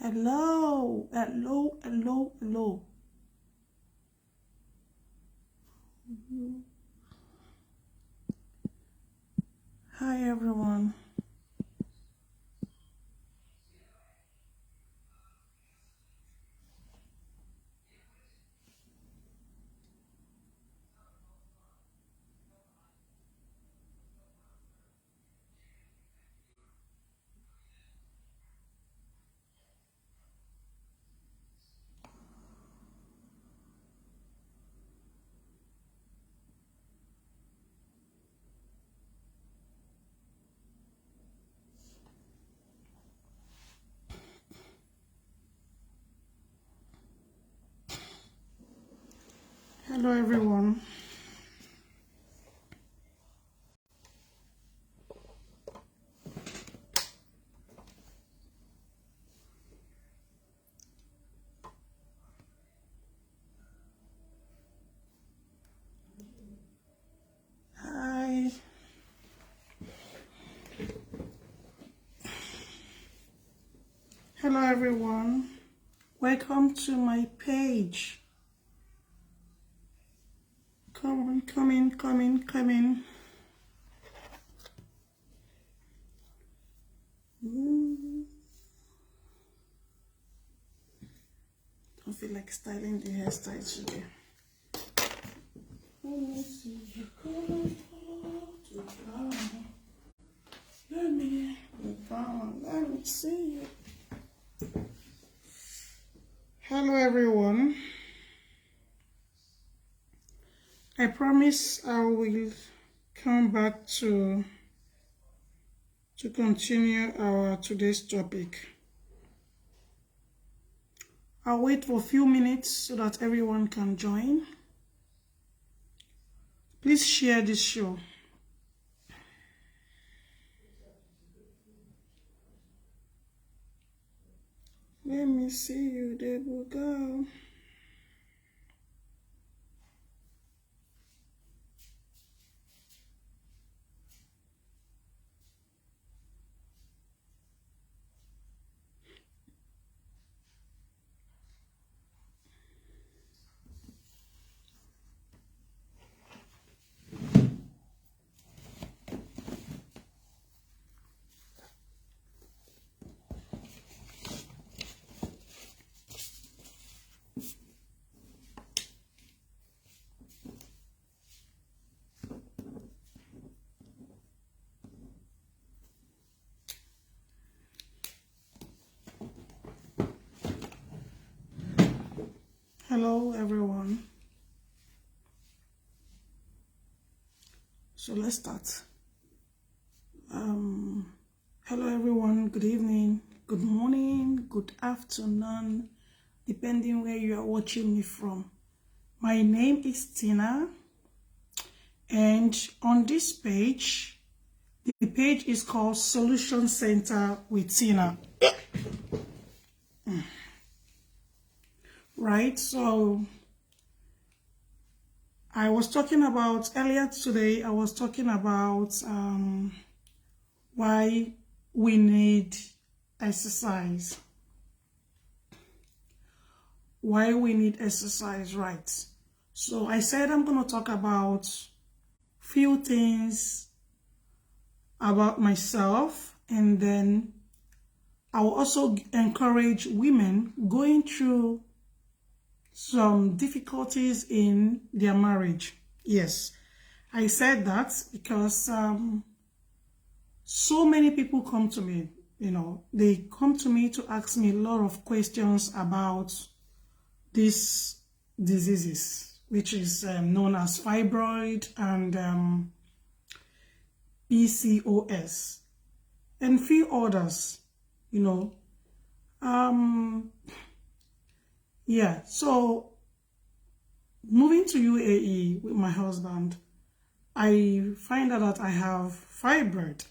Hello, hello, hello, hello. Hi, everyone. Hello, everyone. Hi. Hello, everyone. Welcome to my page. Come on, come in, come in, come in. Don't feel like styling the hairstyle today. Let me see you come to down. Let me down. Let me see you. Hello, everyone. I promise I will come back to continue our today's topic. I'll wait for a few minutes so that everyone can join. Please share this show. Let me see you, there we go. Hello, everyone. So let's start. Hello, everyone. Good evening, good morning, good afternoon, depending where you are watching me from. My name is Tina, and on this page, the page is called Solution Center with Tina. Right, so I was talking about earlier today, I was talking about why we need exercise. Why we need exercise, right? So I said I'm going to talk about few things about myself, and then I will also encourage women going through some difficulties in their marriage. Yes, I said that because so many people come to me, they come to me to ask me a lot of questions about these diseases, which is known as fibroid and PCOS, and few others, yeah, so moving to UAE with my husband, I find out that I have fibroid,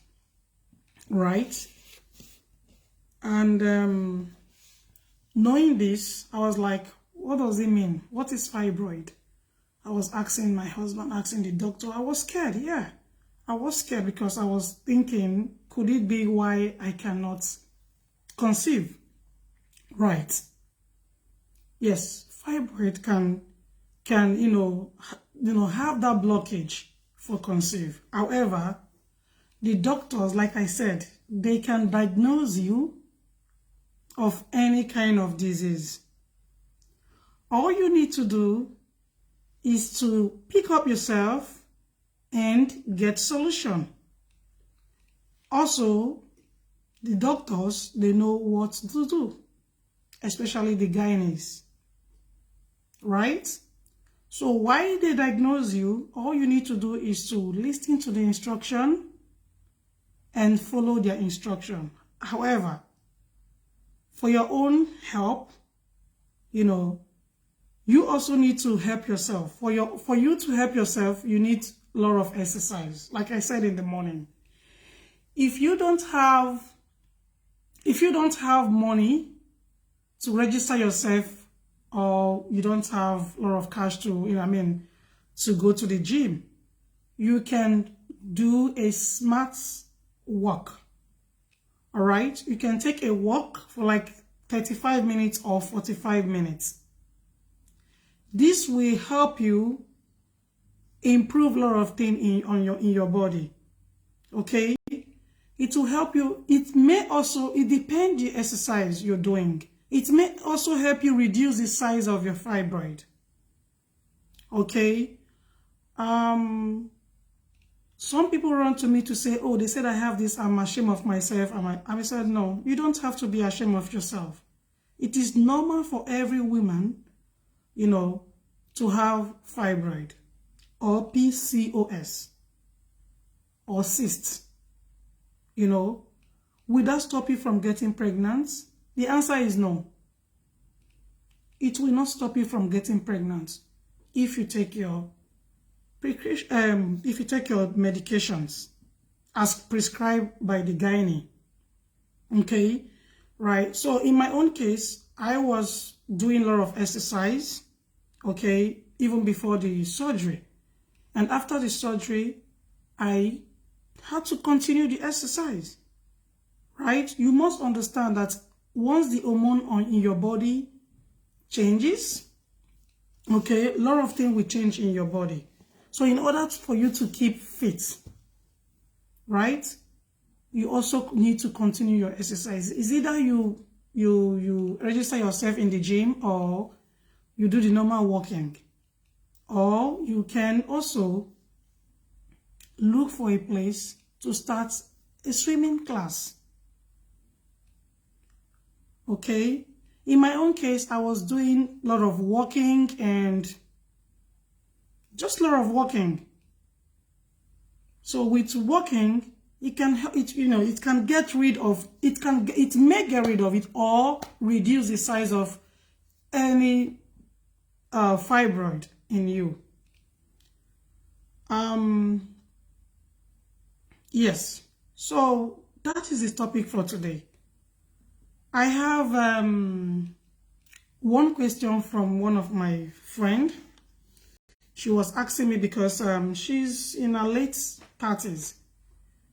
right? And knowing this, I was like, what does it mean? What is fibroid? I was asking my husband, asking the doctor. I was scared, yeah. I was scared because I was thinking, could it be why I cannot conceive? right. Yes, fibroid can have that blockage for conceive. However, the doctors, like I said, they can diagnose you of any kind of disease. All you need to do is to pick up yourself and get solution. Also, the doctors, they know what to do, especially the gynaes, right? So while they diagnose you, all you need to do is to listen to the instruction and follow their instruction. However, for your own help, you also need to help yourself. For you to help yourself, you need a lot of exercise. Like I said in the morning, if you don't have money to register yourself, or you don't have a lot of cash to, to go to the gym, you can do a smart walk. All right? You can take a walk for like 35 minutes or 45 minutes. This will help you improve a lot of things in your body. Okay? It will help you. It depends the exercise you're doing. It may also help you reduce the size of your fibroid. Okay? Some people run to me to say, oh, they said I have this, I'm ashamed of myself. I said, no, you don't have to be ashamed of yourself. It is normal for every woman, to have fibroid or PCOS or cysts. Will that stop you from getting pregnant? The answer is no. It will not stop you from getting pregnant if you take your medications as prescribed by the gynae. Okay, right. So in my own case, I was doing a lot of exercise, okay, even before the surgery. And after the surgery, I had to continue the exercise, right? You must understand that once the hormone in your body changes, okay, a lot of things will change in your body. So in order for you to keep fit, right, you also need to continue your exercise. It's either you register yourself in the gym, or you do the normal walking, or you can also look for a place to start a swimming class. Okay? In my own case, I was doing a lot of walking and just a lot of walking. So with walking, it may get rid of it or reduce the size of any fibroid in you. Yes, so that is the topic for today. I have one question from one of my friend. She was asking me, because she's in her late 30s.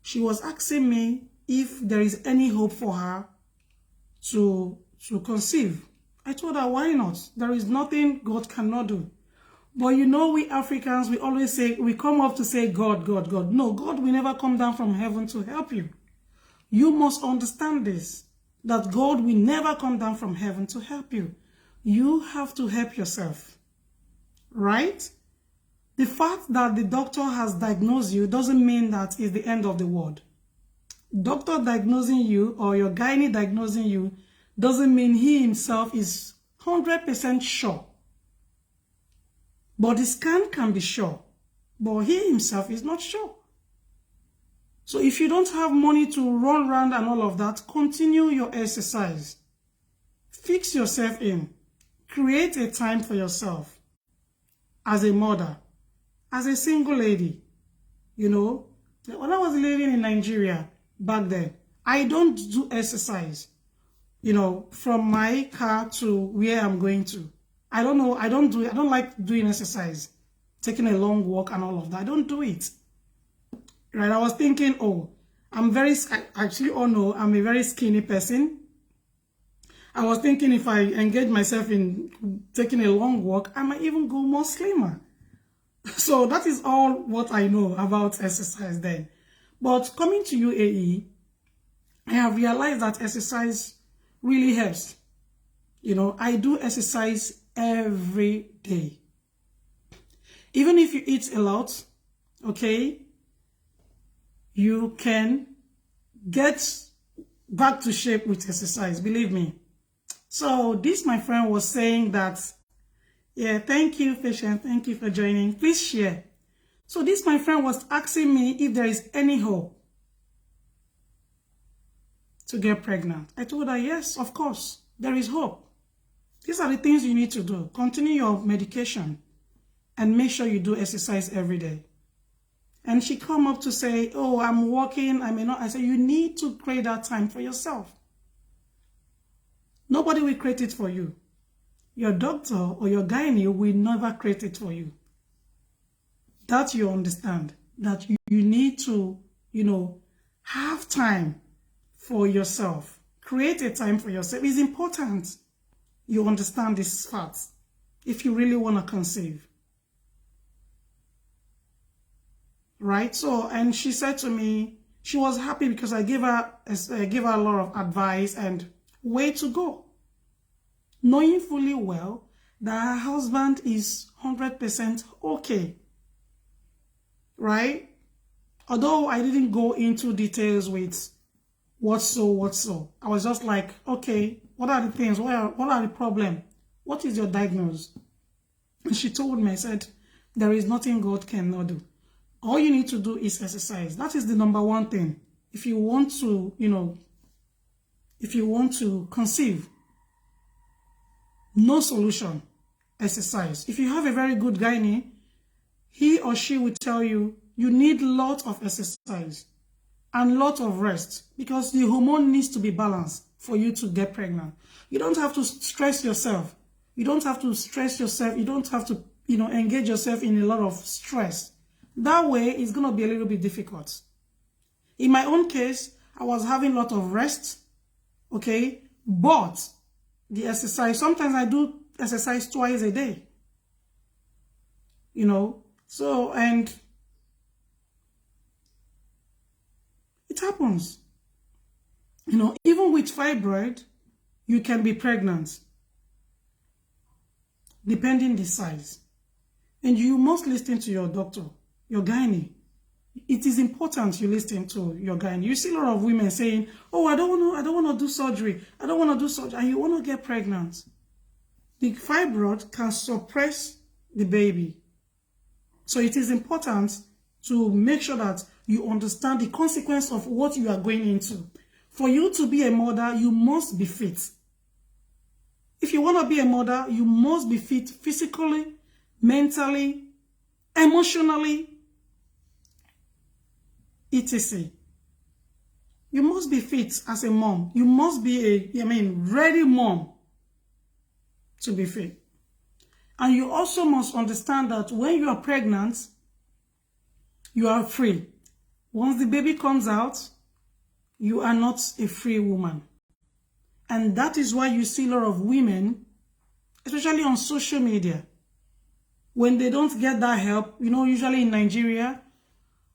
She was asking me if there is any hope for her to conceive. I told her, why not? There is nothing God cannot do. But we Africans, we always say, we come up to say God, God, God. No, God will never come down from heaven to help you. You must understand this, that God will never come down from heaven to help you. You have to help yourself, right? The fact that the doctor has diagnosed you doesn't mean that it's the end of the world. Doctor diagnosing you or your gynae diagnosing you doesn't mean he himself is 100% sure. But the scan can be sure, but he himself is not sure. So if you don't have money to run around and all of that, continue your exercise. Fix yourself in. Create a time for yourself. As a mother, as a single lady, when I was living in Nigeria back then, I don't do exercise, from my car to where I'm going to. I don't like doing exercise, taking a long walk and all of that. I don't do it. Right? I was thinking, I'm a very skinny person. I was thinking if I engage myself in taking a long walk, I might even go more slimmer. So that is all what I know about exercise then. But coming to UAE, I have realized that exercise really helps. You know, I do exercise every day. Even if you eat a lot, okay, you can get back to shape with exercise, believe me. So this, my friend, was saying that, yeah, thank you, Patient. Thank you for joining. Please share. So this, my friend, was asking me if there is any hope to get pregnant. I told her, yes, of course, there is hope. These are the things you need to do. Continue your medication and make sure you do exercise every day. And she come up to say, oh, I'm working, I may not. I said, you need to create that time for yourself. Nobody will create it for you. Your doctor or your gynae will never create it for you. That you understand, that you need to, you know, have time for yourself. Create a time for yourself. It's important you understand this fact if you really want to conceive. Right? So, and she said to me, she was happy because I gave her a lot of advice and way to go. Knowing fully well that her husband is 100% okay. Right? Although I didn't go into details with what so. I was just like, okay, what are the things? What are the problems? What is your diagnosis? And she told me, I said, there is nothing God cannot do. All you need to do is exercise. That is the number one thing. If you want to, you know, if you want to conceive, no solution, exercise. If you have a very good gynae, he or she will tell you, you need lots of exercise and lot of rest because the hormone needs to be balanced for you to get pregnant. You don't have to stress yourself. You don't have to stress yourself. You don't have to, you know, engage yourself in a lot of stress. That way, it's going to be a little bit difficult. In my own case, I was having a lot of rest, okay? But the exercise, sometimes I do exercise twice a day, you know? So, and it happens. You know, even with fibroid, you can be pregnant, depending the size. And you must listen to your doctor, your gynae. It is important you listen to your gynae. You see a lot of women saying, oh, I don't want to do surgery. I don't want to do surgery. And you want to get pregnant. The fibroid can suppress the baby. So it is important to make sure that you understand the consequence of what you are going into. For you to be a mother, you must be fit. If you want to be a mother, you must be fit physically, mentally, emotionally, etc. You must be fit as a mom. You must be ready mom to be fit. And you also must understand that when you are pregnant, you are free. Once the baby comes out, you are not a free woman. And that is why you see a lot of women, especially on social media, when they don't get that help, you know, usually in Nigeria,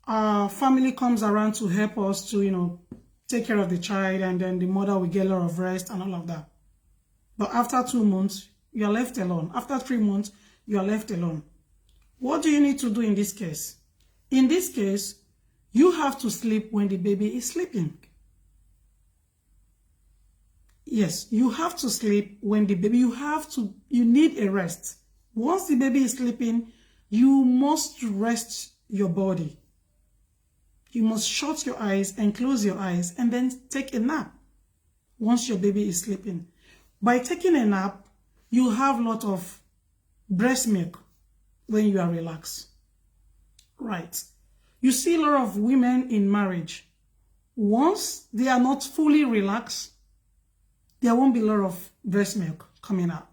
our family comes around to help us to, you know, take care of the child, and then the mother will get a lot of rest and all of that. But after 2 months, you are left alone. After 3 months, you are left alone. What do you need to do in this case? In this case, you have to sleep when the baby is sleeping. Yes, you have to sleep when the baby, you need a rest. Once the baby is sleeping, you must rest your body. You must shut your eyes and close your eyes and then take a nap once your baby is sleeping. By taking a nap, you have a lot of breast milk when you are relaxed. Right. You see a lot of women in marriage. Once they are not fully relaxed, there won't be a lot of breast milk coming out.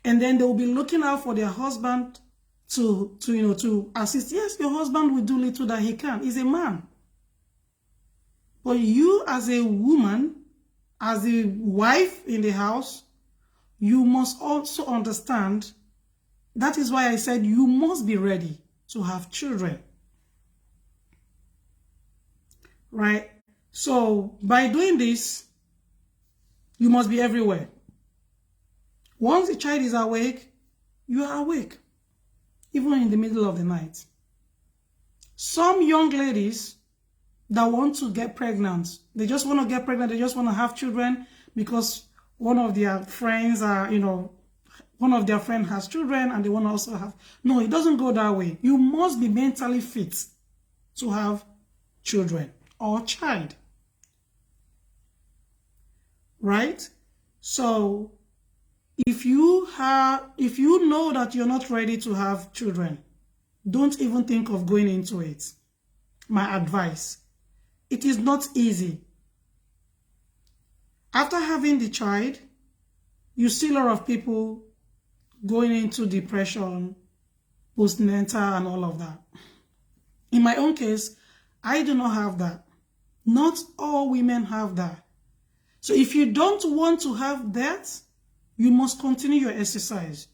And then they will be looking out for their husband to assist. Yes, your husband will do little that he can. He's a man. But you as a woman, as the wife in the house, you must also understand. That is why I said you must be ready to have children. Right? So by doing this, you must be everywhere. Once the child is awake, you are awake, even in the middle of the night. Some young ladies that want to get pregnant, they just want to get pregnant, they just want to have children because one of their friends are, one of their friends has children and they want to also have. No, it doesn't go that way. You must be mentally fit to have children or child. Right? So if you know that you're not ready to have children, don't even think of going into it. My advice. It is not easy. After having the child, you see a lot of people going into depression, postnatal, and all of that. In my own case, I do not have that. Not all women have that. So if you don't want to have that, you must continue your exercise.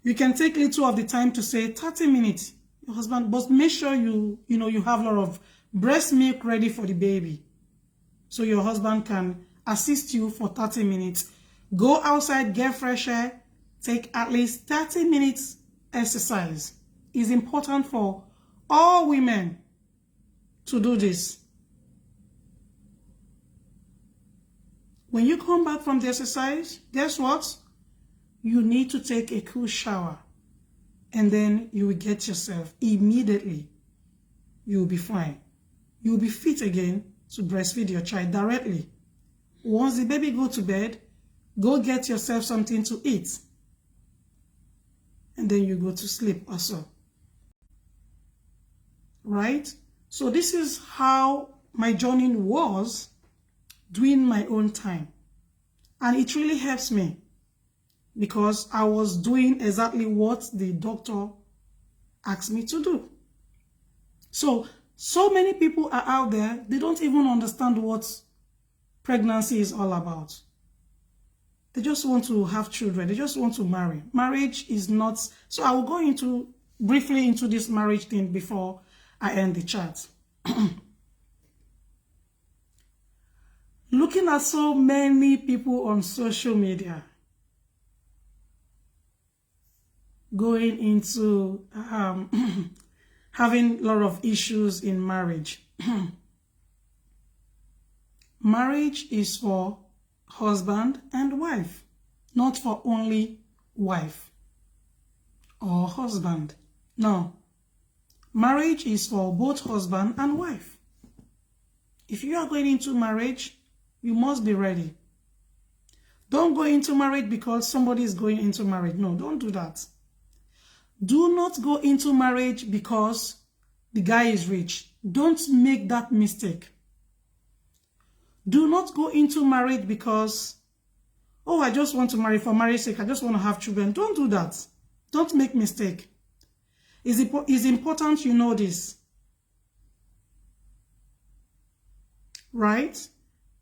You can take little of the time to say 30 minutes. Your husband, but make sure you have a lot of breast milk ready for the baby. So your husband can assist you for 30 minutes. Go outside, get fresh air, take at least 30 minutes exercise. It's important for all women to do this. When you come back from the exercise, guess what? You need to take a cool shower. And then you will get yourself immediately. You will be fine. You will be fit again to breastfeed your child directly. Once the baby go to bed, go get yourself something to eat. And then you go to sleep also. Right? So this is how my journey was during my own time. And it really helps me because I was doing exactly what the doctor asked me to do. So many people are out there, they don't even understand what pregnancy is all about. They just want to have children. They just want to marry. Marriage is not... So I will go briefly into this marriage thing before I end the chat. Looking at so many people on social media going into having a lot of issues in marriage. Marriage is for husband and wife, not for only wife or husband. No. Marriage is for both husband and wife. If you are going into marriage, you must be ready. Don't go into marriage because somebody is going into marriage. No, don't do that. Do not go into marriage because the guy is rich. Don't make that mistake. Do not go into marriage because, oh, I just want to marry for marriage's sake. I just want to have children. Don't do that. Don't make mistake. It's important you know this. Right?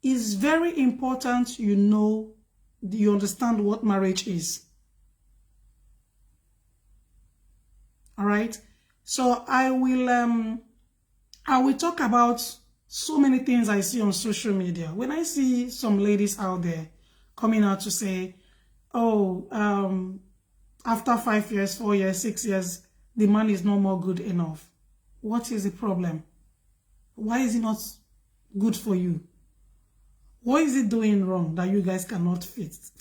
It's very important you understand what marriage is. All right? So I will talk about so many things I see on social media. When I see some ladies out there coming out to say, oh, after 5 years, 4 years, 6 years, the man is no more good enough. What is the problem? Why is he not good for you? What is it doing wrong that you guys cannot fix?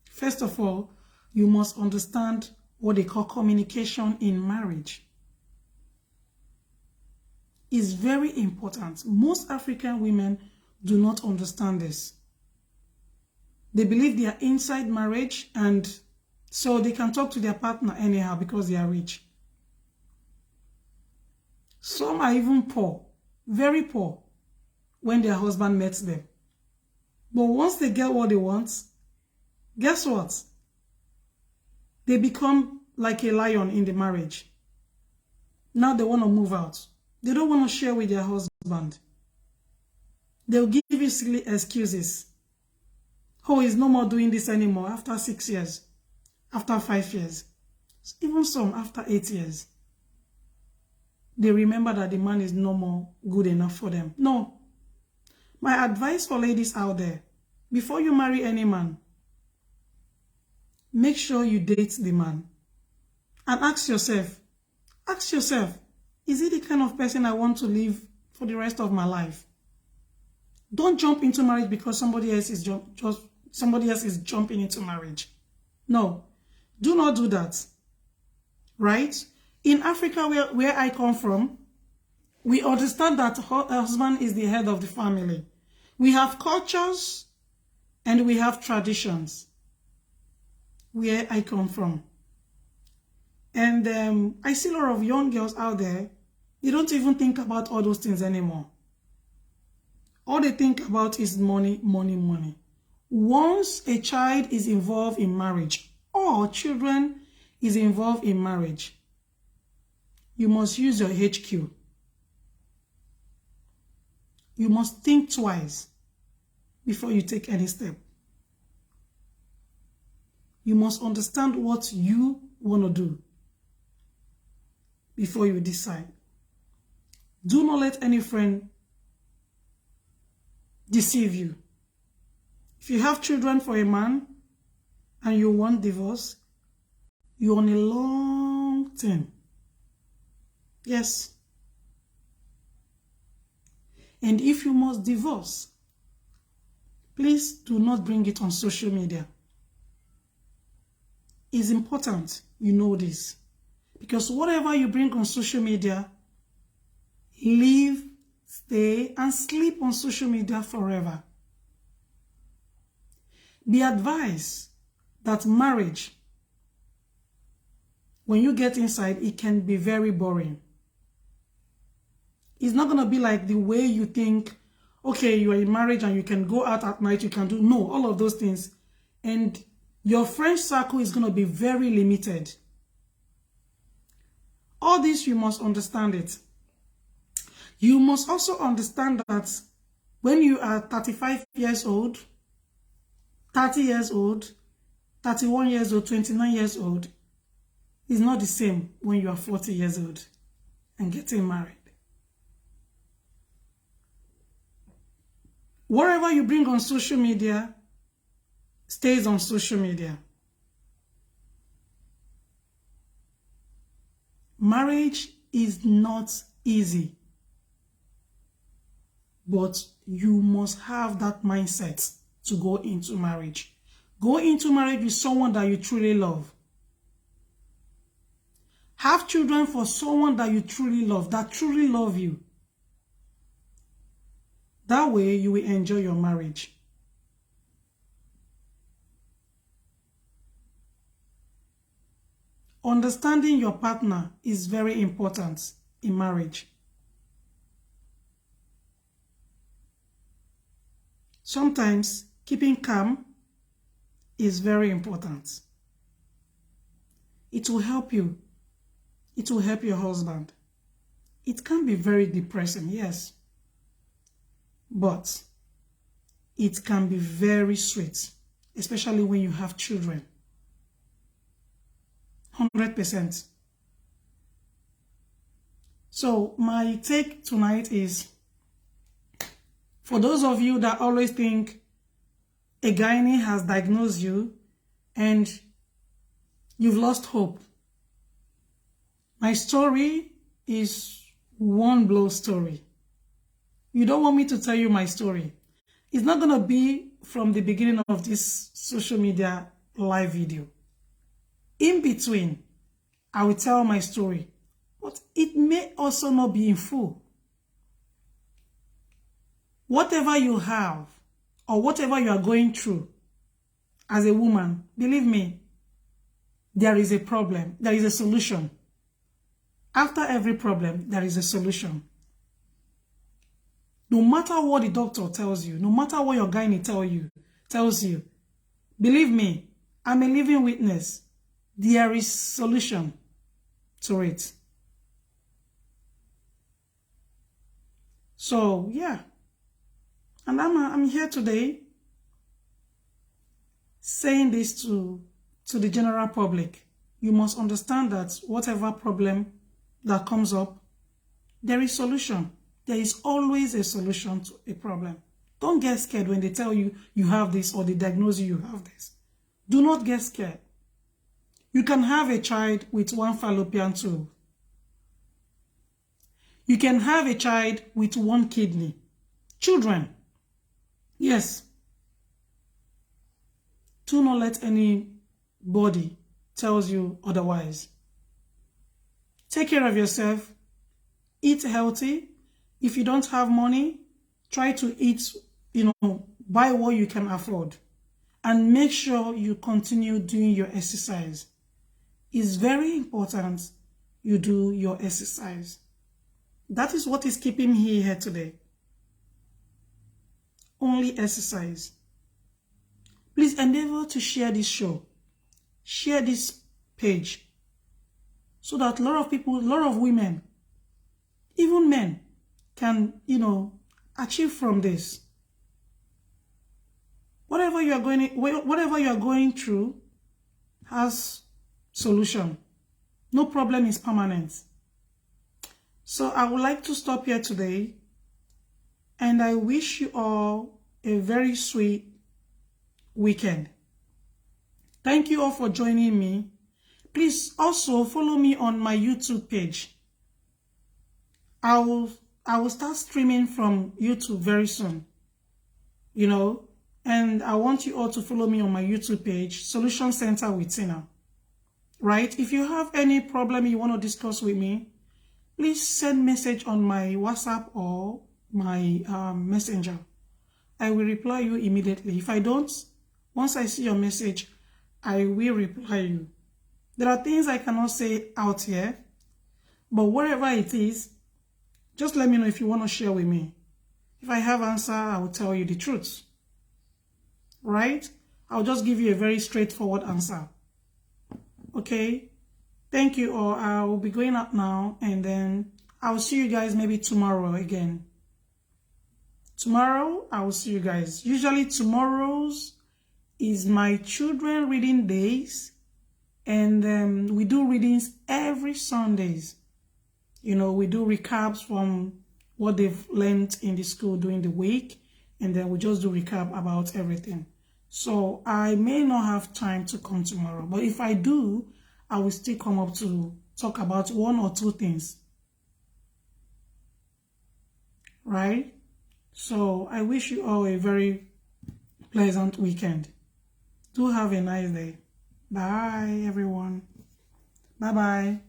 First of all, you must understand what they call communication in marriage. It's very important. Most African women do not understand this. They believe they are inside marriage and so they can talk to their partner anyhow because they are rich. Some are even poor, very poor, when their husband met them. But once they get what they want, guess what? They become like a lion in the marriage. Now they want to move out. They don't want to share with their husband. They'll give you silly excuses. Oh, he's no more doing this anymore after 6 years, after 5 years, even some after 8 years. They remember that the man is no more good enough for them. No. My advice for ladies out there, before you marry any man, make sure you date the man. And ask yourself, is he the kind of person I want to live for the rest of my life? Don't jump into marriage because somebody else is jumping into marriage. No, do not do that. Right? In Africa, where I come from, we understand that husband is the head of the family. We have cultures and we have traditions where I come from. And I see a lot of young girls out there, they don't even think about all those things anymore. All they think about is money, money, money. Once a child is involved in marriage or children is involved in marriage, you must use your HQ. You must think twice before you take any step. You must understand what you want to do before you decide. Do not let any friend deceive you. If you have children for a man and you want divorce, you're on a long term. Yes. And if you must divorce, please do not bring it on social media. It's important you know this. Because whatever you bring on social media, live, stay, and sleep on social media forever. Be advised that marriage, when you get inside, it can be very boring. It's not going to be like the way you think, okay, you are in marriage and you can go out at night, you can do, no, all of those things. And your friend circle is going to be very limited. All this, you must understand it. You must also understand that when you are 35 years old, 30 years old, 31 years old, 29 years old, it's not the same when you are 40 years old and getting married. Whatever you bring on social media stays on social media. Marriage is not easy, but you must have that mindset to go into marriage. Go into marriage with someone that you truly love. Have children for someone that you truly love, that truly love you. That way you will enjoy your marriage. Understanding your partner is very important in marriage. Sometimes keeping calm is very important. It will help you. It will help your husband. It can be very depressing, yes. But it can be very sweet, especially when you have children. 100%. So my take tonight is, for those of you that always think a gynae has diagnosed you and you've lost hope, my story is one blow story. You don't want me to tell you my story. It's not going to be from the beginning of this social media live video. In between, I will tell my story, but it may also not be in full. Whatever you have or whatever you are going through as a woman, believe me, there is a problem. There is a solution. After every problem, there is a solution. No matter what the doctor tells you, no matter what your gynae tells you, believe me, I'm a living witness. There is solution to it. So, yeah. And I'm here today saying this to the general public. You must understand that whatever problem that comes up, there is solution. There is always a solution to a problem. Don't get scared when they tell you you have this or they diagnose you have this. Do not get scared. You can have a child with one fallopian tube. You can have a child with one kidney. Children, yes. Do not let anybody tell you otherwise. Take care of yourself. Eat healthy. If you don't have money, try to eat, buy what you can afford. And make sure you continue doing your exercise. It's very important you do your exercise. That is what is keeping me here today. Only exercise. Please endeavor to share this show. Share this page. So that a lot of people, a lot of women, even men, can, achieve from this. Whatever you are going through has solution. No problem is permanent. So I would like to stop here today, and I wish you all a very sweet weekend. Thank you all for joining me. Please also follow me on my YouTube page. I will start streaming from YouTube very soon. And I want you all to follow me on my YouTube page, Solution Center with Tina. Right? If you have any problem you want to discuss with me, please send message on my WhatsApp or my Messenger. I will reply you immediately. If I don't, once I see your message, I will reply you. There are things I cannot say out here, but whatever it is, just let me know if you want to share with me. If I have answer, I will tell you the truth. Right? I'll just give you a very straightforward answer. Okay? Thank you all. I will be going up now, and then I'll see you guys maybe tomorrow again. Tomorrow, I will see you guys. Usually tomorrow's is my children reading days, and we do readings every Sundays. We do recaps from what they've learned in the school during the week, and then we just do recap about everything. So I may not have time to come tomorrow, but if I do, I will still come up to talk about one or two things. Right? So I wish you all a very pleasant weekend. Do have a nice day. Bye, everyone. Bye-bye.